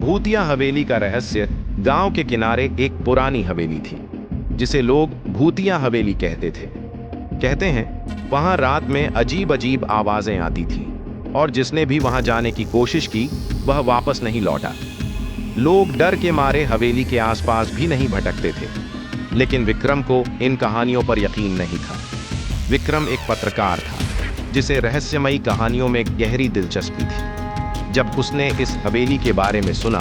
भूतिया हवेली का रहस्य। गांव के किनारे एक पुरानी हवेली थी जिसे लोग भूतिया हवेली कहते थे। कहते हैं वहां रात में अजीब अजीब आवाजें आती थी और जिसने भी वहां जाने की कोशिश की वह वापस नहीं लौटा। लोग डर के मारे हवेली के आसपास भी नहीं भटकते थे। लेकिन विक्रम को इन कहानियों पर यकीन नहीं था। विक्रम एक पत्रकार था जिसे रहस्यमयी कहानियों में गहरी दिलचस्पी थी। जब उसने इस हवेली के बारे में सुना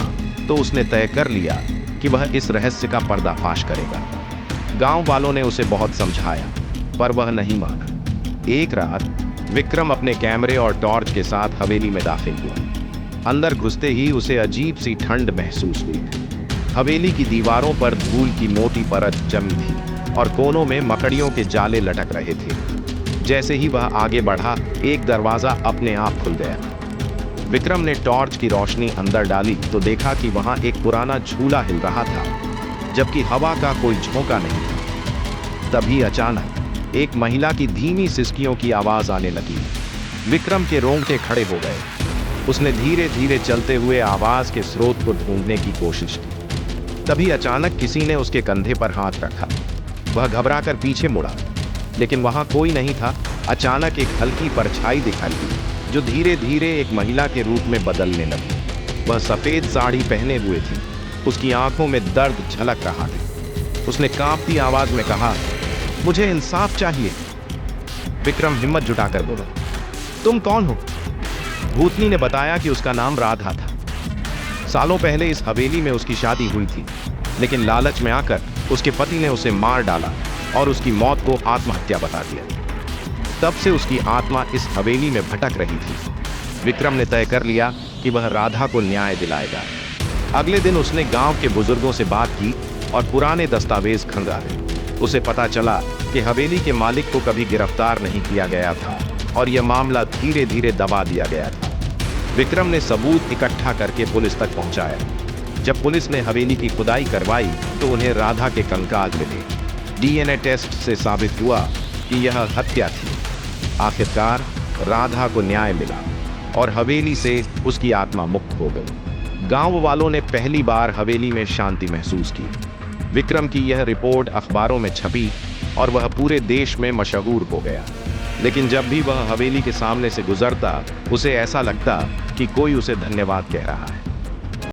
तो उसने तय कर लिया कि वह इस रहस्य का पर्दाफाश करेगा। गांव वालों ने उसे बहुत समझाया पर वह नहीं माना। एक रात विक्रम अपने कैमरे और टॉर्च के साथ हवेली में दाखिल हुआ। अंदर घुसते ही उसे अजीब सी ठंड महसूस हुई। हवेली की दीवारों पर धूल की मोटी परत जमी थी और कोनों में मकड़ियों के जाले लटक रहे थे। जैसे ही वह आगे बढ़ा एक दरवाजा अपने आप खुल गया। विक्रम ने टॉर्च की रोशनी अंदर डाली तो देखा कि वहां एक पुराना झूला हिल रहा था जबकि हवा का कोई झोंका नहीं था। तभी अचानक एक महिला की धीमी सिसकियों की आवाज आने लगी। विक्रम के रोंगटे खड़े हो गए। उसने धीरे धीरे चलते हुए आवाज के स्रोत को ढूंढने की कोशिश की। तभी अचानक किसी ने उसके कंधे पर हाथ रखा। वह घबराकर पीछे मुड़ा लेकिन वहां कोई नहीं था। अचानक एक हल्की परछाई दिखाई दी जो धीरे धीरे एक महिला के रूप में बदलने लगी। वह सफेद साड़ी पहने हुए थी। उसकी आंखों में दर्द झलक रहा था। उसने कांपती आवाज में कहा, मुझे इंसाफ चाहिए। विक्रम हिम्मत जुटाकर बोला, तुम कौन हो? भूतनी ने बताया कि उसका नाम राधा था। सालों पहले इस हवेली में उसकी शादी हुई थी लेकिन लालच में आकर उसके पति ने उसे मार डाला और उसकी मौत को आत्महत्या बता दिया। तब से उसकी आत्मा इस हवेली में भटक रही थी। विक्रम ने तय कर लिया कि वह राधा को न्याय दिलाएगा। अगले दिन उसने गांव के बुजुर्गों से बात की और पुराने दस्तावेज खंगाले। उसे पता चला कि हवेली के मालिक को कभी गिरफ्तार नहीं किया गया था और यह मामला धीरे धीरे दबा दिया गया था। विक्रम ने सबूत इकट्ठा करके पुलिस तक पहुंचाया। जब पुलिस ने हवेली की खुदाई करवाई तो उन्हें राधा के कंकाल मिले। डीएनए टेस्ट से साबित हुआ कि यह हत्या थी। आखिरकार राधा को न्याय मिला और हवेली से उसकी आत्मा मुक्त हो गई। गांव वालों ने पहली बार हवेली में शांति महसूस की। विक्रम की यह रिपोर्ट अखबारों में छपी और वह पूरे देश में मशहूर हो गया। लेकिन जब भी वह हवेली के सामने से गुजरता उसे ऐसा लगता कि कोई उसे धन्यवाद कह रहा है।